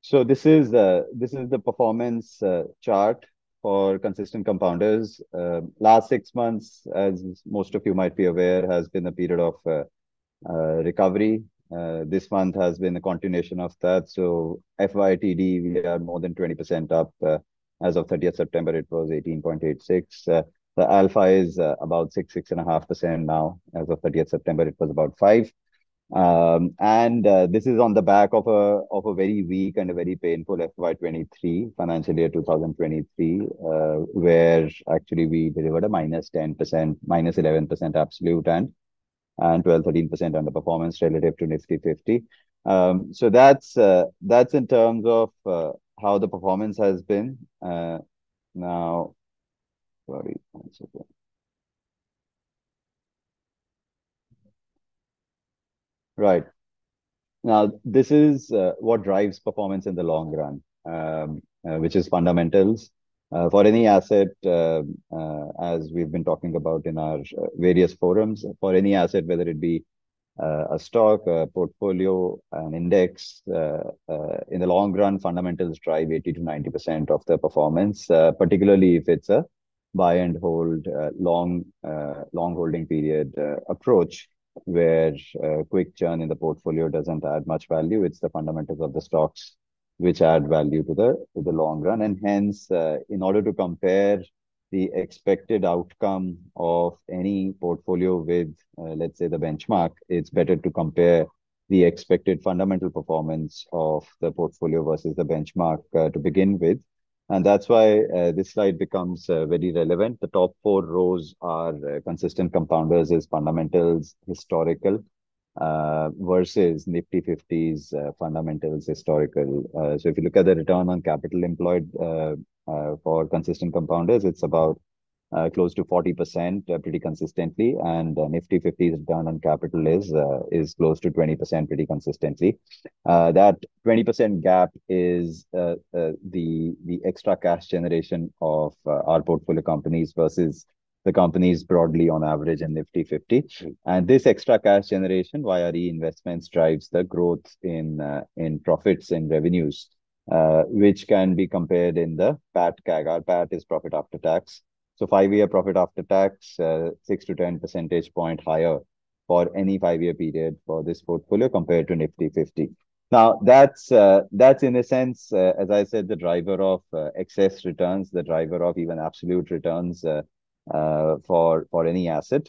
So this is the performance chart for consistent compounders. Last 6 months, as most of you might be aware, has been a period of recovery. This month has been a continuation of that. So FYTD, we are more than 20% up. As of 30th September, it was 18.86. The alpha is about 6.5% now. As of 30th September, it was about 5. And this is on the back of a very weak and a very painful FY23, financial year 2023, where actually we delivered a minus 10%, minus 11% absolute and 12-13% underperformance relative to Nifty 50. So that's in terms of how the performance has been. Now, sorry, one second. Right. Now, this is what drives performance in the long run, which is fundamentals. For any asset, as we've been talking about in our various forums, for any asset, whether it be a stock, a portfolio, an index, in the long run, fundamentals drive 80 to 90% of the performance, particularly if it's a buy and hold, long holding period approach where quick churn in the portfolio doesn't add much value. It's the fundamentals of the stocks which add value to the long run. And hence, in order to compare the expected outcome of any portfolio with, let's say, the benchmark, it's better to compare the expected fundamental performance of the portfolio versus the benchmark to begin with. And that's why this slide becomes very relevant. The top 4 rows are consistent compounders is fundamentals, historical, versus Nifty 50's fundamentals, historical. So if you look at the return on capital employed for consistent compounders, it's about close to 40% pretty consistently, and Nifty 50's return on capital is close to 20% pretty consistently. That 20% gap is the extra cash generation of our portfolio companies versus the companies broadly on average in Nifty 50. And this extra cash generation via reinvestments drives the growth in profits and revenues, which can be compared in the PAT CAGR. PAT is profit after tax. So 5-year profit after tax, 6 to 10 percentage point higher for any 5-year period for this portfolio compared to Nifty 50. Now, that's in a sense, as I said, the driver of excess returns, the driver of even absolute returns for any asset.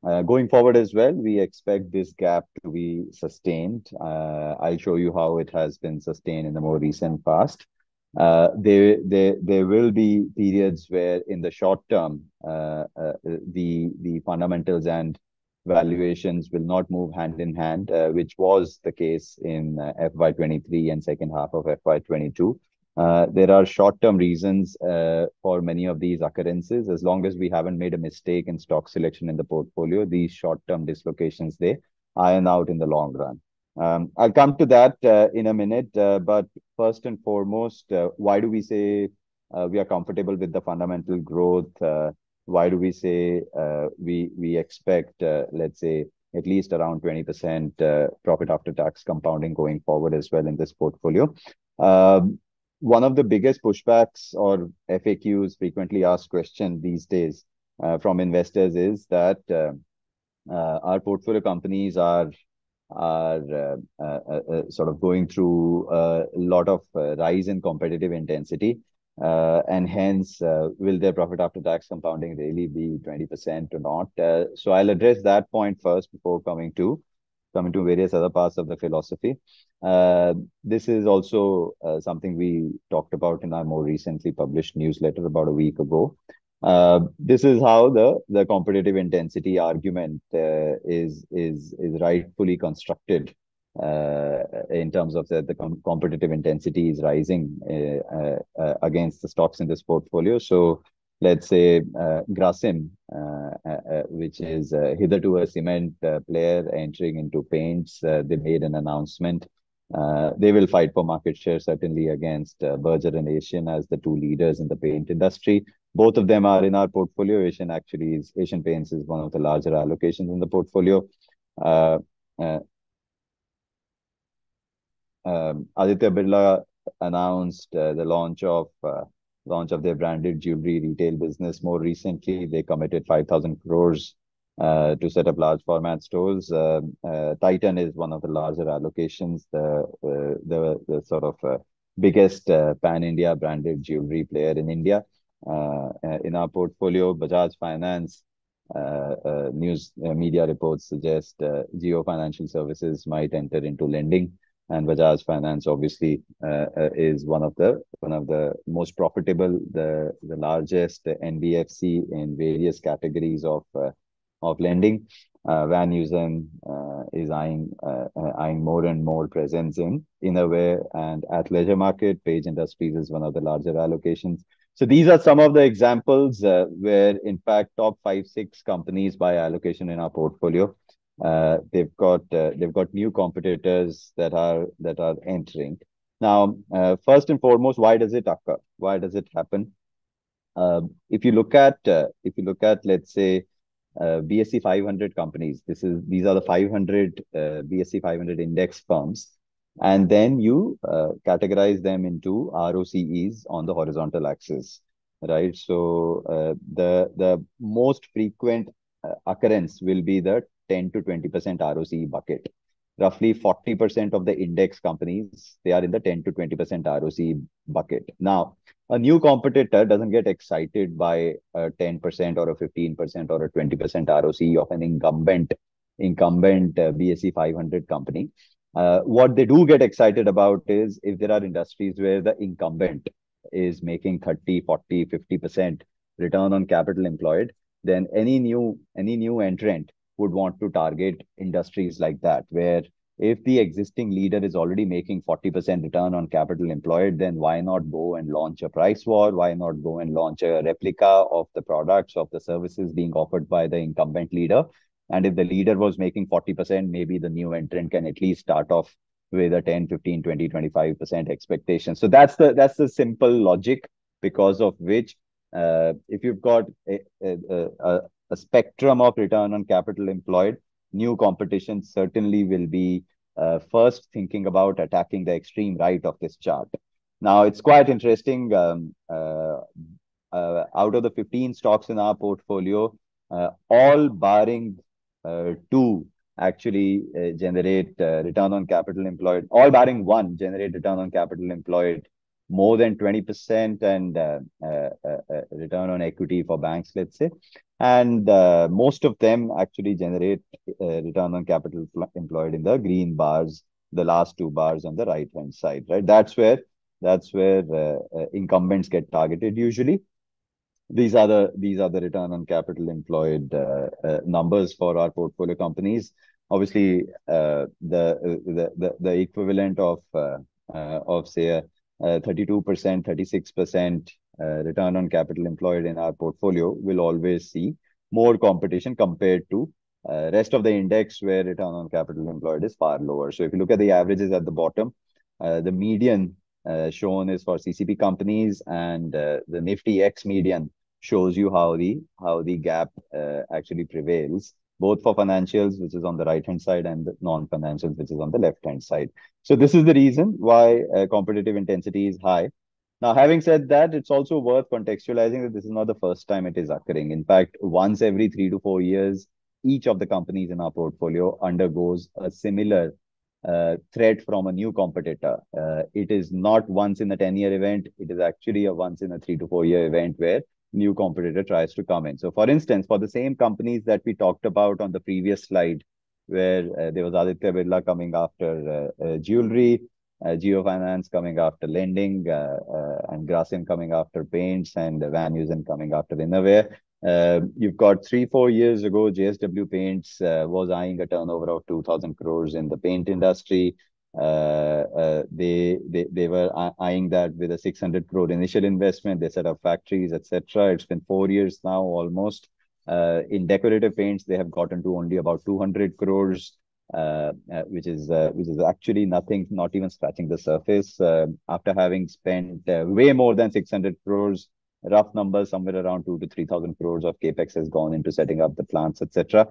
Going forward as well, we expect this gap to be sustained. I'll show you how it has been sustained in the more recent past. There will be periods where in the short term, the fundamentals and valuations will not move hand in hand, which was the case in FY23 and second half of FY22. There are short-term reasons for many of these occurrences. As long as we haven't made a mistake in stock selection in the portfolio, these short-term dislocations, they iron out in the long run. I'll come to that in a minute, but first and foremost, why do we say we are comfortable with the fundamental growth? Why do we say we expect, let's say, at least around 20% profit after tax compounding going forward as well in this portfolio? One of the biggest pushbacks or FAQs, frequently asked question these days from investors is that our portfolio companies are sort of going through a lot of rise in competitive intensity, and hence will their profit after tax compounding really be 20% or not? So I'll address that point first before coming to various other parts of the philosophy. This is also something we talked about in our more recently published newsletter about a week ago. This is how the competitive intensity argument is rightfully constructed in terms of the competitive intensity is rising against the stocks in this portfolio. So let's say Grasim, which is hitherto a cement player entering into paints, they made an announcement. They will fight for market share certainly against Berger and Asian as the two leaders in the paint industry. Both of them are in our portfolio. Asian Paints is one of the larger allocations in the portfolio. Aditya Birla announced the launch of their branded jewelry retail business. More recently, they committed 5,000 crores to set up large format stores. Titan is one of the larger allocations, the sort of biggest pan-India branded jewelry player in India. In our portfolio, Bajaj Finance, news media reports suggest Geo Financial Services might enter into lending, and Bajaj Finance obviously is one of the most profitable, the largest NBFC in various categories of lending. Van Heusen is eyeing more and more presence in innerwear and athleisure market. Page Industries is one of the larger allocations. So these are some of the examples where, in fact, top 5, 6 companies by allocation in our portfolio. They've got new competitors that are entering. Now, first and foremost, why does it occur? Why does it happen? If you look at let's say BSE 500 companies, these are the 500 BSE 500 index firms, and then you categorize them into RoCEs on the horizontal axis, right? So the most frequent occurrence will be the 10 to 20% RoCE bucket. Roughly 40% of the index companies, they are in the 10 to 20% RoCE bucket. Now, a new competitor doesn't get excited by a 10% or a 15% or a 20% RoCE of an incumbent BSE 500 company. What they do get excited about is if there are industries where the incumbent is making 30, 40, 50% return on capital employed, then any new entrant would want to target industries like that, where if the existing leader is already making 40% return on capital employed, then why not go and launch a price war? Why not go and launch a replica of the products, of the services being offered by the incumbent leader? And if the leader was making 40%, maybe the new entrant can at least start off with a 10, 15, 20, 25% expectation. So that's the simple logic because of which if you've got a spectrum of return on capital employed, new competition certainly will be first thinking about attacking the extreme right of this chart. Now, it's quite interesting. Out of the 15 stocks in our portfolio, all barring 2 actually generate return on capital employed. All barring 1 generate return on capital employed more than 20% and return on equity for banks, let's say. And most of them actually generate return on capital employed in the green bars, the last 2 bars on the right hand side, right? That's where incumbents get targeted usually. These are the return on capital employed numbers for our portfolio companies. Obviously, the equivalent of say 32%, 36% return on capital employed in our portfolio will always see more competition compared to rest of the index where return on capital employed is far lower. So if you look at the averages at the bottom, the median shown is for CCP companies, and the Nifty X median shows you how the gap actually prevails, both for financials, which is on the right-hand side, and the non-financials, which is on the left-hand side. So this is the reason why competitive intensity is high. Now, having said that, it's also worth contextualizing that this is not the first time it is occurring. In fact, once every 3 to 4 years, each of the companies in our portfolio undergoes a similar threat from a new competitor. It is not once in a 10-year event. It is actually a once in a 3 to 4 year event where new competitor tries to come in. So for instance, for the same companies that we talked about on the previous slide, where there was Aditya Birla coming after jewelry, Geo Finance coming after lending, and Grasim coming after paints, and Van Heusen coming after innerwear. You've got 3, 4 years ago, JSW Paints was eyeing a turnover of 2,000 crores in the paint industry. They were eyeing that with a 600 crore initial investment. They set up factories, etc. It's been 4 years now almost. In decorative paints, they have gotten to only about 200 crores, which is actually nothing, not even scratching the surface. After having spent way more than 600 crores, rough numbers, somewhere around 2,000 to 3,000 crores of capex has gone into setting up the plants, etc.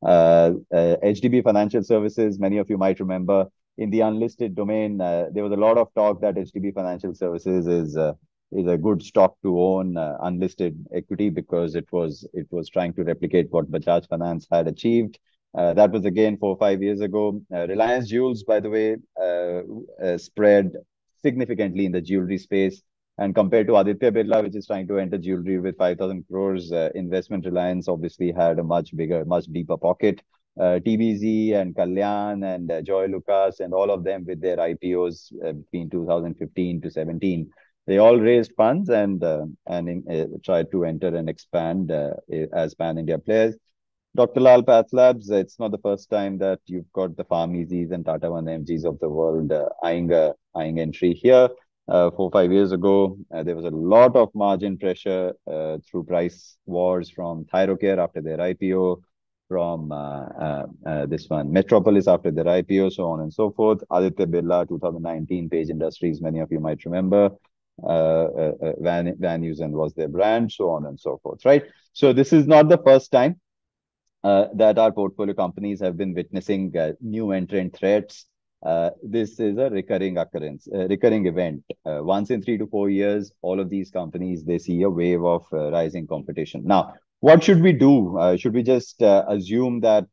HDB Financial Services, many of you might remember, in the unlisted domain, there was a lot of talk that HDB Financial Services is a good stock to own, unlisted equity, because it was trying to replicate what Bajaj Finance had achieved. That was again 4 or 5 years ago. Reliance Jewels, by the way, spread significantly in the jewelry space. And compared to Aditya Birla, which is trying to enter jewelry with 5,000 crores, Investment Reliance obviously had a much bigger, much deeper pocket. TBZ and Kalyan and Joy Lucas and all of them with their IPOs between 2015 to 17, they all raised funds and tried to enter and expand as pan-India players. Dr. Lal Path Labs, it's not the first time that you've got the Farmeasies and Tata 1MGs of the world eyeing entry here. 4 or 5 years ago, there was a lot of margin pressure through price wars from Thyrocare after their IPO, from this one, Metropolis after their IPO, so on and so forth. Aditya Birla, 2019, Page Industries, many of you might remember. Van Heusen was their brand, so on and so forth, right? So this is not the first time that our portfolio companies have been witnessing new entrant threats. This is a recurring occurrence, a recurring event. Once in 3 to 4 years, all of these companies, they see a wave of rising competition. Now, what should we do? Should we just assume that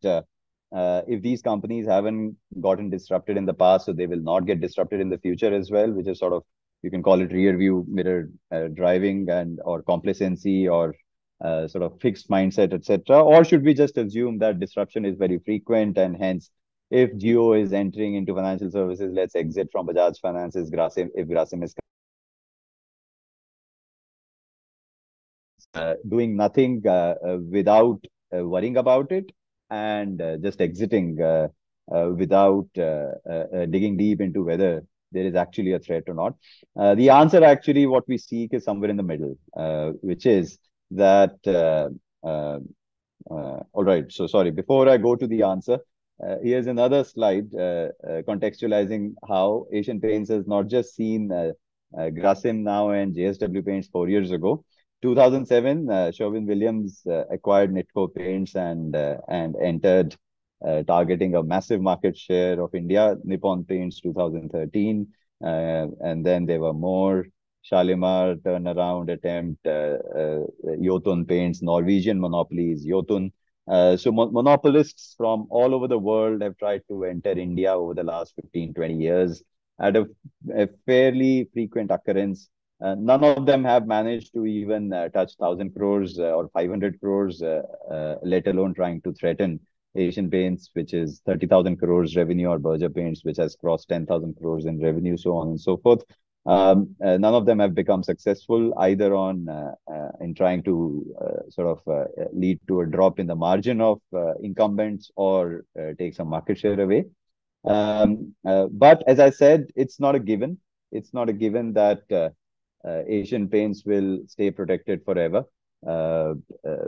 if these companies haven't gotten disrupted in the past, so they will not get disrupted in the future as well, which is sort of, you can call it rear view mirror driving and or complacency or sort of fixed mindset, etc. Or should we just assume that disruption is very frequent and hence, if Jio is entering into financial services, let's exit from Bajaj Finance's Grasim, if Grasim is doing nothing without worrying about it and just exiting without digging deep into whether there is actually a threat or not. The answer actually, what we seek is somewhere in the middle, which is that, all right, so sorry, before I go to the answer, here's another slide contextualizing how Asian Paints has not just seen Grasim now and JSW Paints 4 years ago. 2007, Sherwin-Williams acquired Nitco Paints and entered, targeting a massive market share of India. Nippon Paints 2013, and then there were more. Shalimar turnaround attempt, Jotun Paints, Norwegian monopolies, Jotun. So monopolists from all over the world have tried to enter India over the last 15, 20 years at a fairly frequent occurrence. None of them have managed to even touch 1,000 crores or 500 crores, let alone trying to threaten Asian Paints, which is 30,000 crores revenue, or Berger Paints, which has crossed 10,000 crores in revenue, so on and so forth. None of them have become successful either on in trying to sort of lead to a drop in the margin of incumbents or take some market share away. But as I said, it's not a given. It's not a given that Asian Paints will stay protected forever.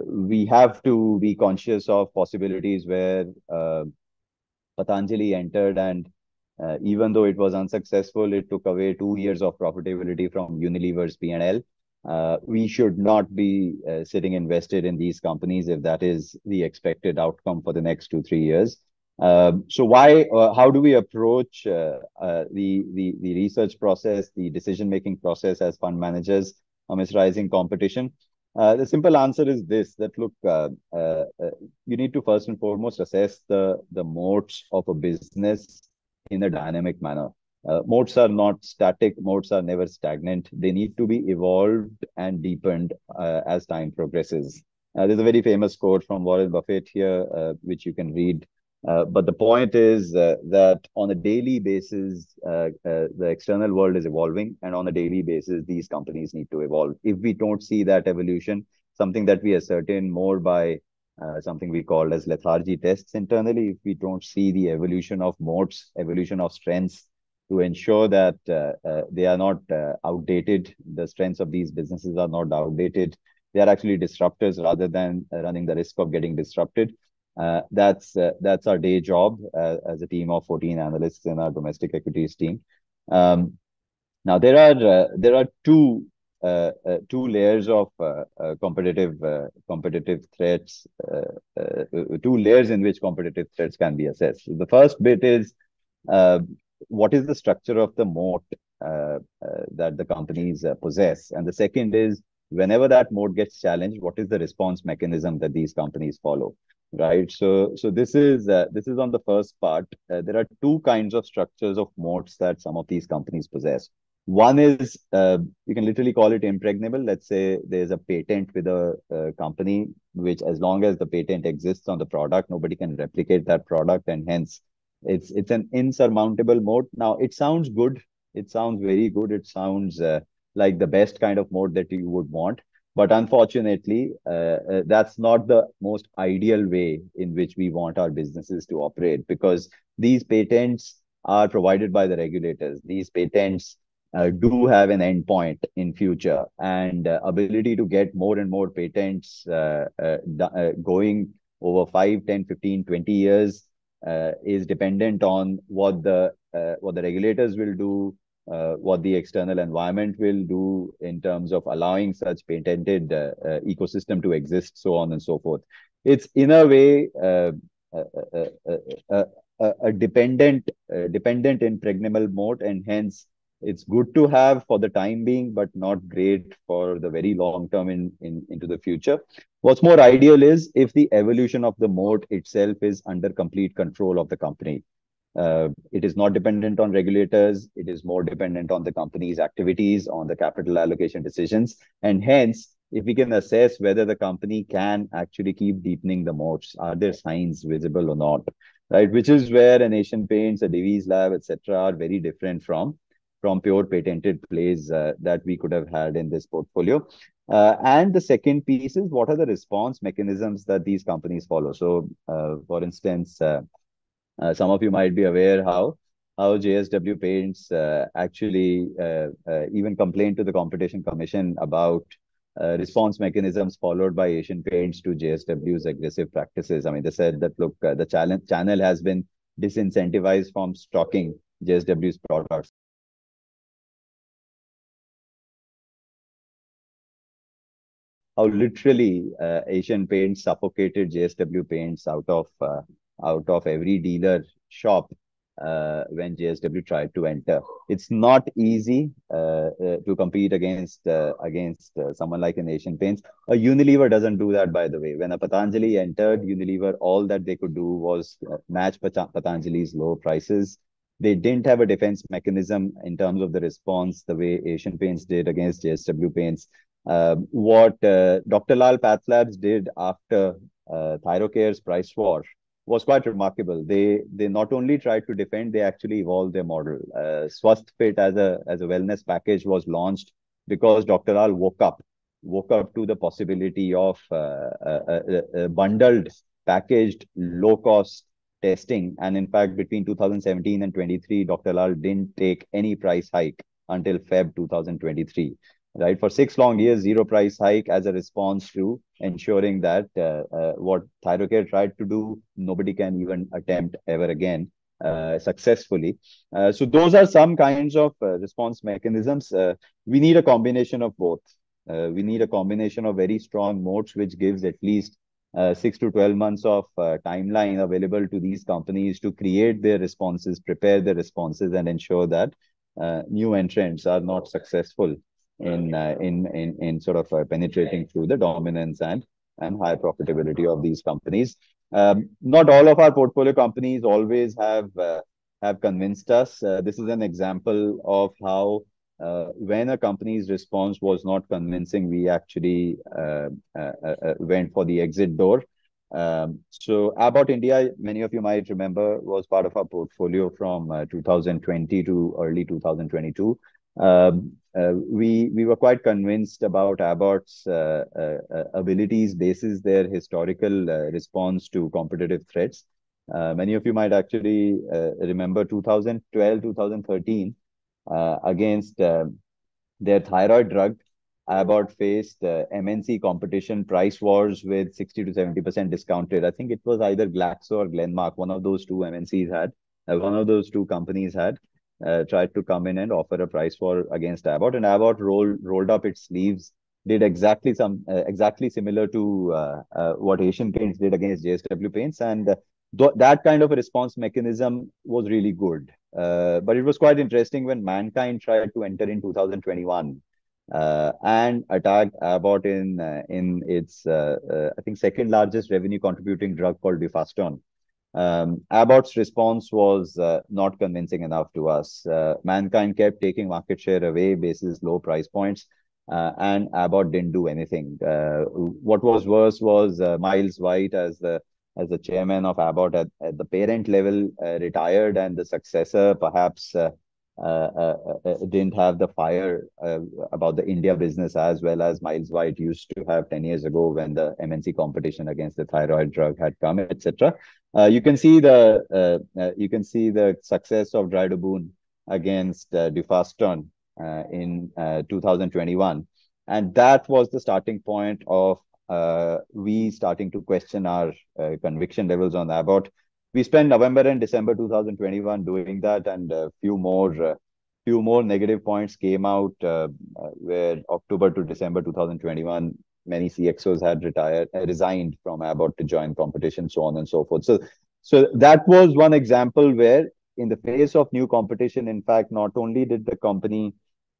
We have to be conscious of possibilities where Patanjali entered and even though it was unsuccessful, it took away 2 years of profitability from Unilever's P&L. We should not be sitting invested in these companies if that is the expected outcome for the next 2 or 3 years. So why? How do we approach the research process, the decision-making process as fund managers amidst rising competition? The simple answer is this: that look, you need to first and foremost assess the moats of a business in a dynamic manner. Moats are not static. Moats are never stagnant. They need to be evolved and deepened as time progresses. There's a very famous quote from Warren Buffett here, which you can read. But the point is that on a daily basis, the external world is evolving, and on a daily basis, these companies need to evolve. If we don't see that evolution, something that we ascertain more by something we call as lethargy tests internally, if we don't see the evolution of moats, evolution of strengths to ensure that they are not outdated, the strengths of these businesses are not outdated, they are actually disruptors rather than running the risk of getting disrupted. That's our day job as a team of 14 analysts in our domestic equities team. Now there are two layers of competitive threats, two layers in which competitive threats can be assessed. The first bit is what is the structure of the moat that the companies possess? And the second is, whenever that moat gets challenged, what is the response mechanism that these companies follow? Right. So this is on the first part. There are two kinds of structures of moats that some of these companies possess. One is you can literally call it impregnable. Let's say there's a patent with a company, which as long as the patent exists on the product, nobody can replicate that product, and hence it's an insurmountable moat. Now it sounds good. It sounds very good. It sounds like the best kind of moat that you would want. But unfortunately, that's not the most ideal way in which we want our businesses to operate, because these patents are provided by the regulators. These patents do have an endpoint in future, and ability to get more and more patents going over 5, 10, 15, 20 years is dependent on what the regulators will do, what the external environment will do in terms of allowing such patented ecosystem to exist, so on and so forth. It's in a way a, a, a dependent impregnable moat, and hence it's good to have for the time being, but not great for the very long term into the future. What's more ideal is if the evolution of the moat itself is under complete control of the company. It is not dependent on regulators. It is more dependent on the company's activities, on the capital allocation decisions. And hence, if we can assess whether the company can actually keep deepening the moats, are there signs visible or not, right? Which is where an Asian Paints, a Divi's Lab, etc., are very different from pure patented plays that we could have had in this portfolio. And the second piece is, what are the response mechanisms that these companies follow? So, for instance, some of you might be aware how JSW Paints actually even complained to the Competition Commission about response mechanisms followed by Asian Paints to JSW's aggressive practices. I mean, they said that, look, the channel has been disincentivized from stocking JSW's products. How literally Asian Paints suffocated JSW Paints out of every dealer shop when JSW tried to enter. It's not easy to compete against someone like an Asian Paints. A Unilever doesn't do that, by the way. When a Patanjali entered, Unilever, all that they could do was match Patanjali's low prices. They didn't have a defense mechanism in terms of the response the way Asian Paints did against JSW Paints. What Dr. Lal Pathlabs did after Thyrocare's price war was quite remarkable. They not only tried to defend, they actually evolved their model. Swasth Fit as a wellness package was launched because Dr. Lal woke up to the possibility of bundled, packaged, low cost testing. And in fact, between 2017 and 23, Dr. Lal didn't take any price hike until Feb 2023. Right, for 6 long years, zero price hike as a response to ensuring that what Thyrocare tried to do, nobody can even attempt ever again successfully. So those are some kinds of response mechanisms. We need a combination of both. We need a combination of very strong moats, which gives at least 6 to 12 months of timeline available to these companies to create their responses, prepare their responses, and ensure that new entrants are not successful in sort of penetrating through the dominance and high profitability of these companies. Not all of our portfolio companies always have convinced us. This is an example of how when a company's response was not convincing, we actually went for the exit door. So Abbott India, many of you might remember, was part of our portfolio from 2020 to early 2022. We were quite convinced about Abbott's abilities basis their historical response to competitive threats. Many of you might actually remember 2012, 2013 against their thyroid drug. Abbott faced MNC competition price wars with 60 to 70% discounted. I think it was either Glaxo or Glenmark. One of those two MNCs had, one of those two companies had tried to come in and offer a price war against Abbott, and Abbott rolled up its sleeves, did exactly similar to what Asian Paints did against JSW Paints, and That kind of a response mechanism was really good. But it was quite interesting when mankind tried to enter in 2021 and attacked Abbott in its I think second largest revenue contributing drug called Bifaston. Abbott's response was not convincing enough to us. Mankind kept taking market share away basis low price points, and Abbott didn't do anything. What was worse was Miles White as the chairman of Abbott at the parent level retired, and the successor perhaps didn't have the fire about the India business as well as Miles White used to have 10 years ago when the MNC competition against the thyroid drug had come, etc. You can see the success of Drydoboon against Dufaston in 2021, and that was the starting point of we starting to question our conviction levels on Abbott. We spent November and December 2021 doing that, and a few more negative points came out where October to December 2021 many CXOs had resigned from Abbott to join competition, so on and so forth. So that was one example where, in the face of new competition, in fact, not only did the company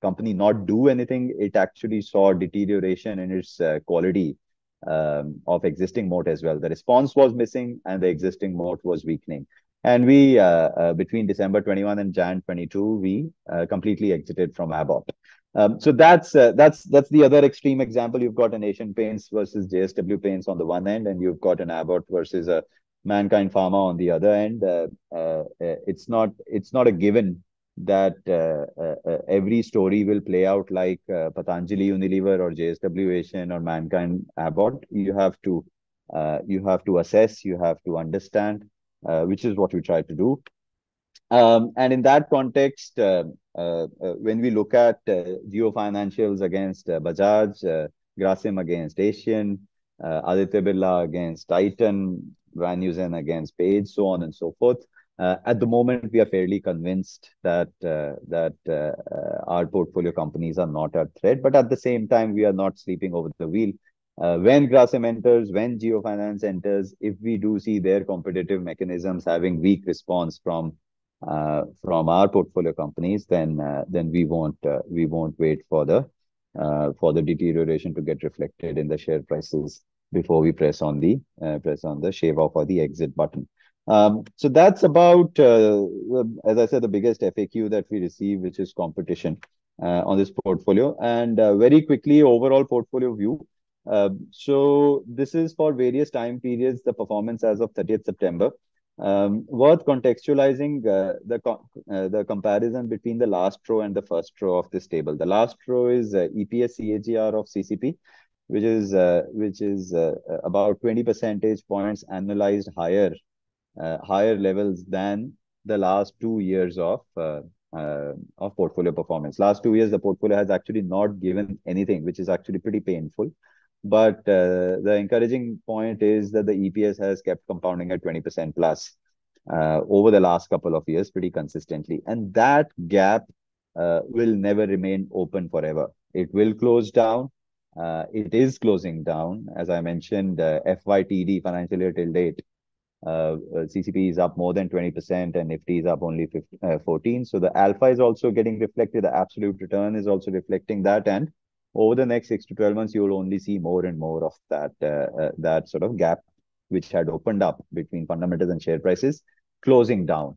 not do anything, it actually saw deterioration in its quality of existing moat as well. The response was missing, and the existing moat was weakening. And we, between December 21 and Jan 22, we completely exited from Abbott. So that's the other extreme example. You've got an Asian Paints versus JSW Paints on the one end, and you've got an Abbott versus a Mankind Pharma on the other end. It's not a given that every story will play out like Patanjali Unilever or JSW Asian or Mankind Abbott. You have to assess, you have to understand, which is what we try to do. And in that context, when we look at Geo Financials against Bajaj, Grasim against Asian, Aditya Birla against Titan, Van Heusen against Page, so on and so forth. At the moment, we are fairly convinced that our portfolio companies are not at threat, but at the same time, we are not sleeping over the wheel. When Grasim enters, when Geo Finance enters, if we do see their competitive mechanisms having weak response from our portfolio companies, then we won't wait for the deterioration to get reflected in the share prices before we press on the shave off or the exit button. So that's about, as I said, the biggest FAQ that we receive, which is competition on this portfolio. And very quickly, overall portfolio view. So this is for various time periods, the performance as of 30th September. Worth contextualizing the comparison between the last row and the first row of this table. The last row is EPS CAGR of CCP, which is about 20 percentage points annualized higher levels than the last 2 years of portfolio performance. Last 2 years, the portfolio has actually not given anything, which is actually pretty painful. But the encouraging point is that the EPS has kept compounding at 20% plus over the last couple of years pretty consistently. And that gap will never remain open forever. It will close down. It is closing down. As I mentioned, FYTD, financial year till date, CCP is up more than 20% and Nifty is up only 14. So the alpha is also getting reflected. The absolute return is also reflecting that. And over the next 6 to 12 months, you will only see more and more of that sort of gap, which had opened up between fundamentals and share prices, closing down.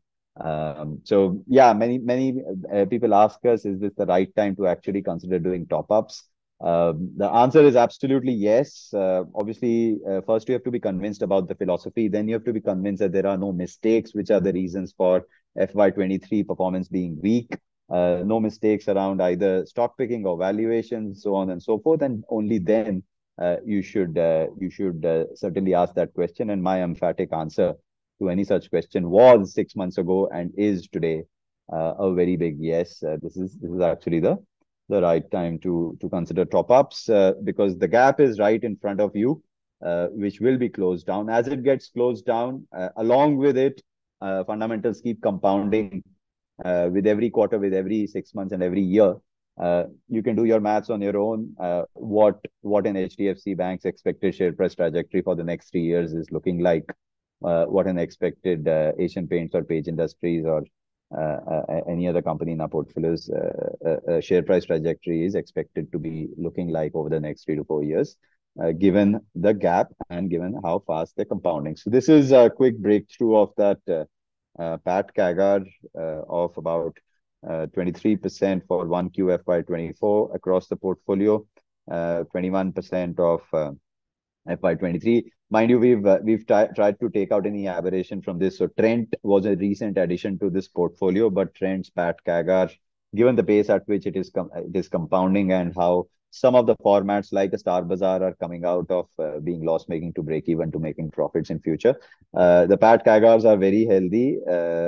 So yeah, many people ask us, is this the right time to actually consider doing top-ups? The answer is absolutely yes. Obviously, first you have to be convinced about the philosophy. Then you have to be convinced that there are no mistakes, which are the reasons for FY23 performance being weak. No mistakes around either stock picking or valuations, so on and so forth. And only then you should certainly ask that question. And my emphatic answer to any such question was 6 months ago and is today a very big yes. This is actually the right time to consider top-ups because the gap is right in front of you, which will be closed down. As it gets closed down, along with it, fundamentals keep compounding with every quarter, with every 6 months and every year. You can do your maths on your own. What an HDFC Bank's expected share price trajectory for the next 3 years is looking like. what an expected Asian Paints or Page Industries or any other company in our portfolios share price trajectory is expected to be looking like over the next 3 to 4 years, given the gap and given how fast they're compounding. So this is a quick breakthrough of that PAT CAGR of about 23% for 1Q FY24 across the portfolio, 21% of FY23. Mind you, we've tried to take out any aberration from this. So Trent was a recent addition to this portfolio, but Trent's PAT CAGR, given the pace at which it is compounding and how some of the formats like a Star Bazaar are coming out of being loss making to break even to making profits in future. The PAT CAGRs are very healthy.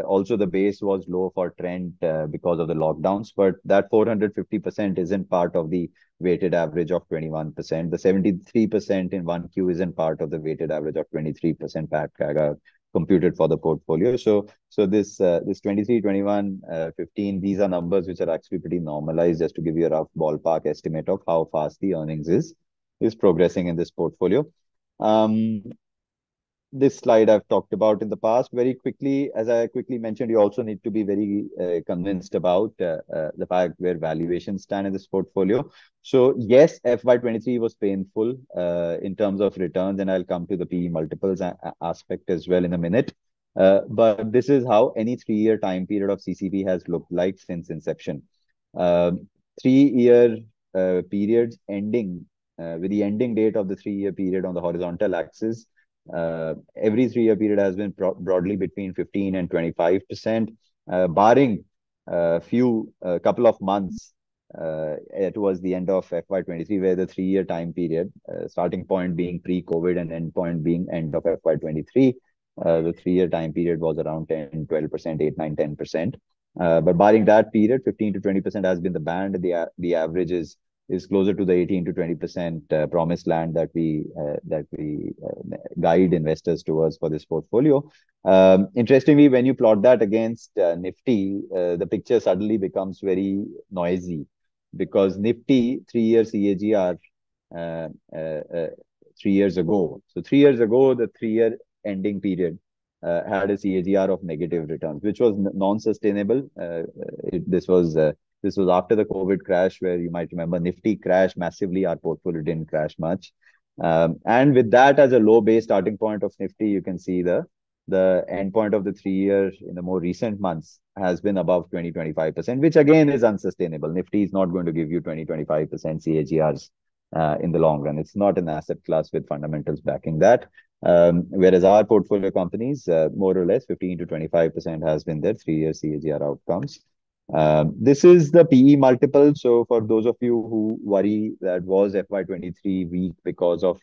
Also, the base was low for Trent because of the lockdowns, but that 450% isn't part of the weighted average of 21%. The 73% in 1Q isn't part of the weighted average of 23% PAT CAGR computed for the portfolio. So this 23, 21, 15, these are numbers which are actually pretty normalized, just to give you a rough ballpark estimate of how fast the earnings is progressing in this portfolio. This slide I've talked about in the past. Very quickly, as I quickly mentioned, you also need to be very convinced about the fact where valuations stand in this portfolio. So yes, FY23 was painful in terms of returns, and I'll come to the PE multiples aspect as well in a minute. But this is how any 3-year time period of CCP has looked like since inception. 3-year periods ending with the ending date of the 3-year period on the horizontal axis. Every 3-year period has been broadly between 15 and 25%, barring a couple of months towards the end of FY23, where the 3-year time period, starting point being pre-COVID and end point being end of FY23, the 3-year time period was around 10, 12%, 8, 9, 10%. But barring that period, 15 to 20% has been the band. The average is closer to the 18 to 20% promised land that we guide investors towards for this portfolio. Interestingly, when you plot that against Nifty, the picture suddenly becomes very noisy, because Nifty 3-year CAGR 3 years ago. So 3 years ago, the 3-year ending period had a CAGR of negative returns, which was non-sustainable. This was after the COVID crash, where you might remember Nifty crashed massively. Our portfolio didn't crash much. And with that as a low base starting point of Nifty, you can see the end point of the 3-year in the more recent months has been above 20-25%, which again is unsustainable. Nifty is not going to give you 20-25% CAGRs in the long run. It's not an asset class with fundamentals backing that. Whereas our portfolio companies, more or less 15 to 25% has been their 3-year CAGR outcomes. This is the PE multiple. So for those of you who worry that was FY23 weak because of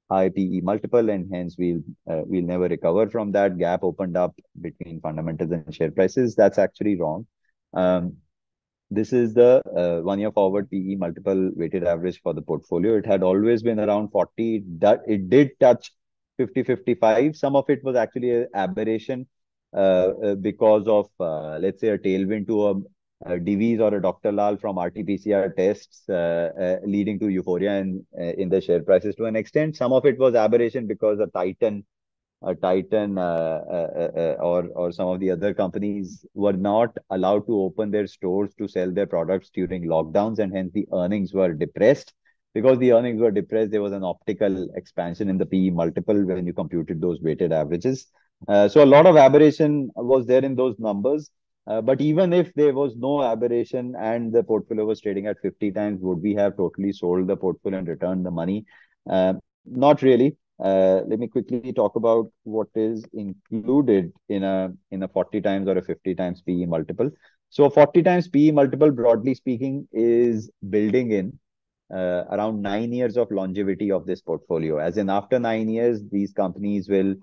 high PE multiple, and hence we'll never recover from that, gap opened up between fundamentals and share prices, that's actually wrong. This is the 1-year forward PE multiple weighted average for the portfolio. It had always been around 40. It did touch 50, 55. Some of it was actually an aberration because of, let's say, a tailwind to a Divi's or a Dr. Lal from RT-PCR tests, leading to euphoria in the share prices to an extent. Some of it was aberration because a Titan or some of the other companies were not allowed to open their stores to sell their products during lockdowns, and hence the earnings were depressed. Because the earnings were depressed, there was an optical expansion in the PE multiple when you computed those weighted averages. So a lot of aberration was there in those numbers. But even if there was no aberration and the portfolio was trading at 50 times, would we have totally sold the portfolio and returned the money? Not really. Let me quickly talk about what is included in a 40 times or a 50 times PE multiple. So 40 times PE multiple, broadly speaking, is building in around 9 years of longevity of this portfolio. As in, after 9 years, these companies will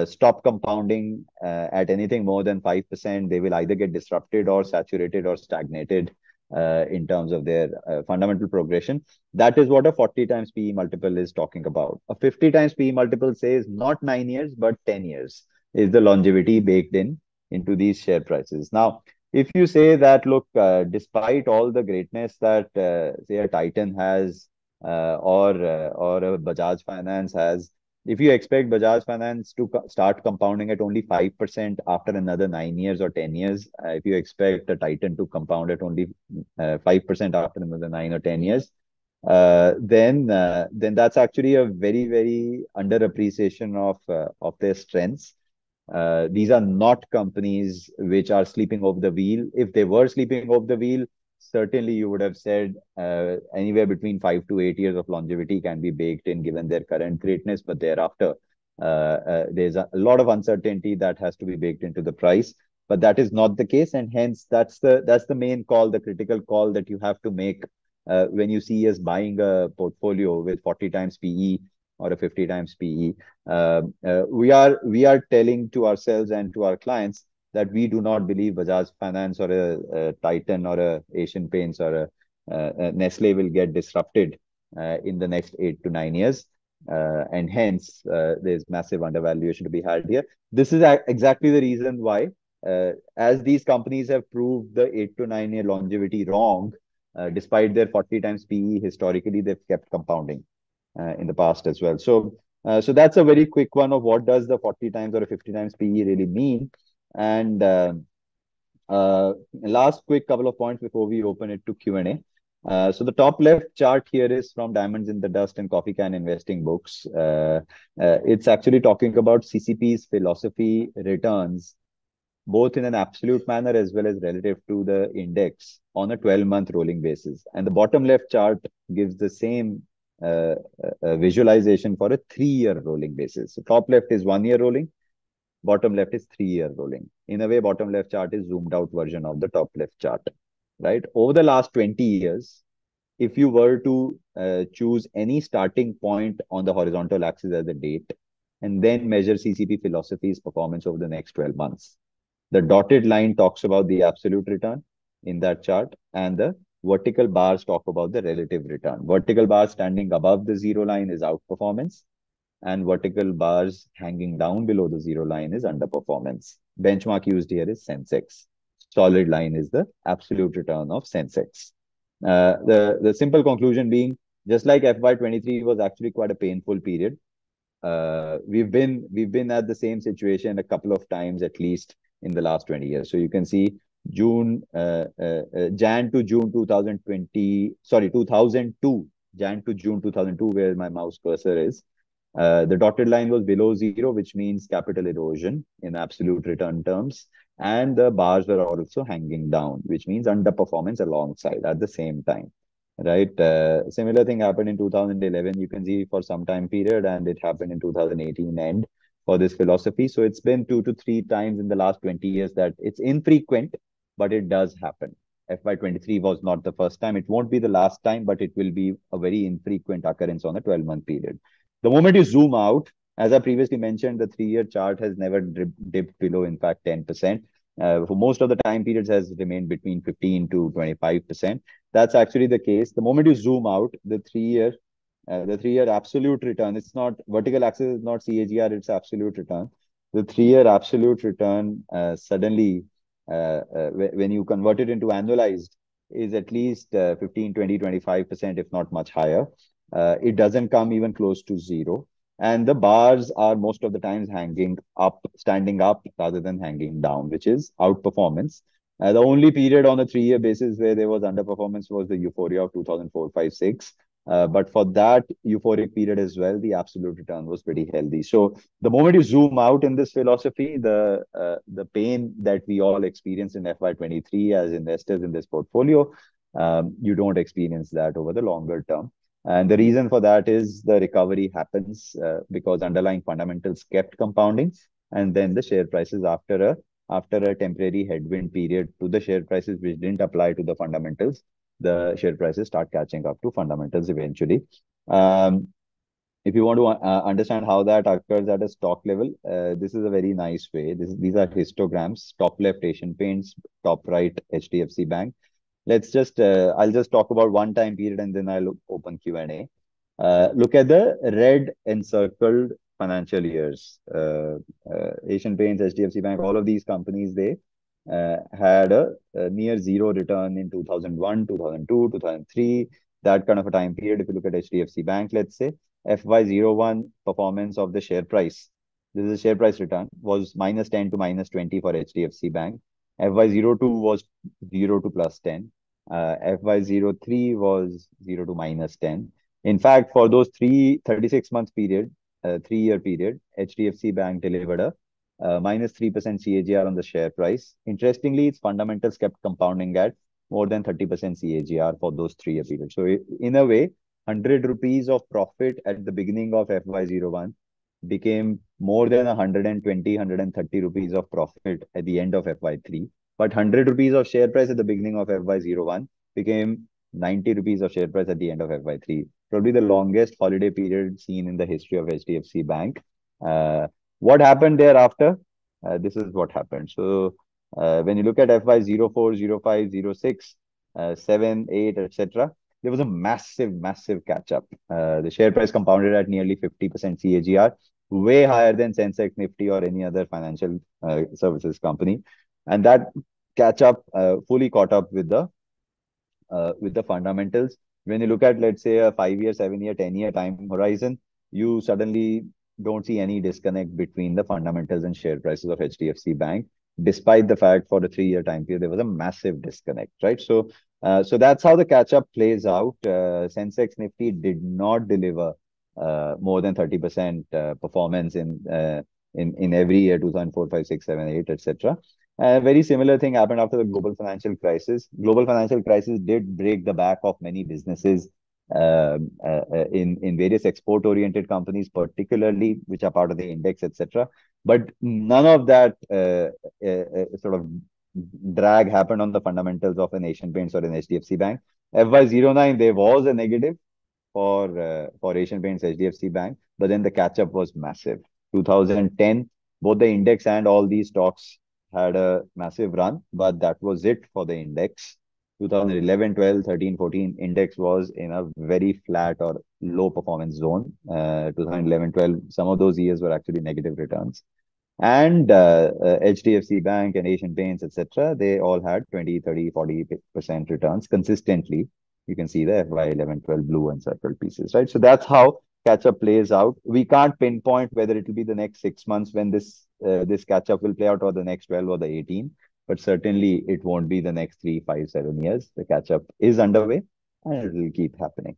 stop compounding at anything more than 5%. They will either get disrupted or saturated or stagnated in terms of their fundamental progression. That is what a 40 times PE multiple is talking about. A 50 times PE multiple says not 9 years, but 10 years is the longevity baked into these share prices. Now, if you say that, look, despite all the greatness that say a Titan has or a Bajaj Finance has, if you expect Bajaj Finance to start compounding at only 5% after another 9 years or 10 years, if you expect a Titan to compound at only 5% after another 9 or 10 years, then that's actually a very, very underappreciation of their strengths. These are not companies which are sleeping off the wheel. If they were sleeping off the wheel, certainly you would have said anywhere between 5 to 8 years of longevity can be baked in given their current greatness, but thereafter, there's a lot of uncertainty that has to be baked into the price. But that is not the case, and hence that's the main call, the critical call that you have to make when you see us buying a portfolio with 40 times PE or a 50 times PE. We are telling to ourselves and to our clients that we do not believe Bajaj Finance or a Titan or a Asian Paints or a Nestle will get disrupted in the next 8 to 9 years. And hence, there's massive undervaluation to be had here. This is exactly the reason why, as these companies have proved the 8 to 9 year longevity wrong, despite their 40 times PE, historically, they've kept compounding in the past as well. So that's a very quick one of what does the 40 times or a 50 times PE really mean. And last quick couple of points before we open it to Q&A. So the top left chart here is from Diamonds in the Dust and Coffee Can Investing books. It's actually talking about CCP's philosophy returns, both in an absolute manner as well as relative to the index on a 12-month rolling basis. And the bottom left chart gives the same visualization for a 3-year rolling basis. So top left is 1 year rolling, bottom left is 3-year rolling. In a way, bottom left chart is zoomed out version of the top left chart, right? Over the last 20 years, if you were to choose any starting point on the horizontal axis as a date, and then measure CCP philosophy's performance over the next 12 months, the dotted line talks about the absolute return in that chart, and the vertical bars talk about the relative return. Vertical bars standing above the zero line is outperformance, and vertical bars hanging down below the zero line is underperformance. Benchmark used here is Sensex. Solid line is the absolute return of Sensex. The simple conclusion being, just like FY23 was actually quite a painful period, we've been at the same situation a couple of times at least in the last 20 years. So you can see Jan to June 2020, sorry, 2002, Jan to June 2002, where my mouse cursor is. The dotted line was below zero, which means capital erosion in absolute return terms. And the bars were also hanging down, which means underperformance alongside at the same time, right? Similar thing happened in 2011, you can see for some time period, and it happened in 2018 end for this philosophy. So it's been 2 to 3 times in the last 20 years that it's infrequent, but it does happen. FY23 was not the first time. It won't be the last time, but it will be a very infrequent occurrence on a 12-month period. The moment you zoom out, as I previously mentioned, the 3-year chart has never dipped below, in fact, 10%. For most of the time periods has remained between 15 to 25%. That's actually the case. The moment you zoom out, the 3-year absolute return, it's not vertical axis, is not CAGR, it's absolute return. The 3-year absolute return suddenly, when you convert it into annualized, is at least 15, 20, 25%, if not much higher. It doesn't come even close to zero. And the bars are most of the times hanging up, standing up rather than hanging down, which is outperformance. The only period on a 3-year basis where there was underperformance was the euphoria of 2004, 5, 6. But for that euphoric period as well, the absolute return was pretty healthy. So the moment you zoom out in this philosophy, the pain that we all experienced in FY23 as investors in this portfolio, you don't experience that over the longer term. And the reason for that is the recovery happens because underlying fundamentals kept compounding, and then the share prices after a temporary headwind period to the share prices which didn't apply to the fundamentals, the share prices start catching up to fundamentals eventually. If you want to understand how that occurs at a stock level, this is a very nice way. These are histograms. Top left Asian Paints, top right HDFC Bank. Let's just, I'll just talk about one time period and then I'll open Q&A. Look at the red encircled financial years. Asian Paints, HDFC Bank, all of these companies, they had a near zero return in 2001, 2002, 2003, that kind of a time period, if you look at HDFC Bank, let's say, FY01 performance of the share price, this is a share price return, was -10 to -20 for HDFC Bank. FY02 was 0 to +10. FY03 was 0 to -10. In fact, for those 36 months period, 3-year period, HDFC Bank delivered a -3% CAGR on the share price. Interestingly, its fundamentals kept compounding at more than 30% CAGR for those 3-year periods. So in a way, 100 rupees of profit at the beginning of FY01 became more than 120, 130 rupees of profit at the end of FY3. But 100 rupees of share price at the beginning of FY01 became 90 rupees of share price at the end of FY3. Probably the longest holiday period seen in the history of HDFC Bank. What happened thereafter? This is what happened. So when you look at FY04, 05, 06, 7, 8, etc., there was a massive, massive catch up. The share price compounded at nearly 50% CAGR, way higher than Sensex, Nifty, or any other financial services company. And that catch up fully caught up with the fundamentals. When you look at, let's say, a 5-year, 7-year, 10-year time horizon, you suddenly don't see any disconnect between the fundamentals and share prices of HDFC Bank, despite the fact for the 3-year time period, there was a massive disconnect, right? So that's how the catch-up plays out. Sensex Nifty did not deliver more than 30% performance in every year, 2004, 5, 6, 7, 8, etc. A very similar thing happened after the global financial crisis. Global financial crisis did break the back of many businesses in various export-oriented companies, particularly which are part of the index, etc. But none of that sort of drag happened on the fundamentals of an Asian Paints or an HDFC Bank. FY09, there was a negative for Asian Paints HDFC Bank, but then the catch-up was massive. 2010, both the index and all these stocks had a massive run, but that was it for the index. 2011, 12, 13, 14, index was in a very flat or low performance zone. 2011, 12, some of those years were actually negative returns. And HDFC Bank and Asian Paints, etc., they all had 20, 30, 40% returns consistently. You can see the FY11, 12 blue and circle pieces, right? So that's how catch-up plays out. We can't pinpoint whether it will be the next 6 months when this catch-up will play out, or the next 12 or the 18. But certainly it won't be the next 3, 5, 7 years. The catch-up is underway and it will keep happening.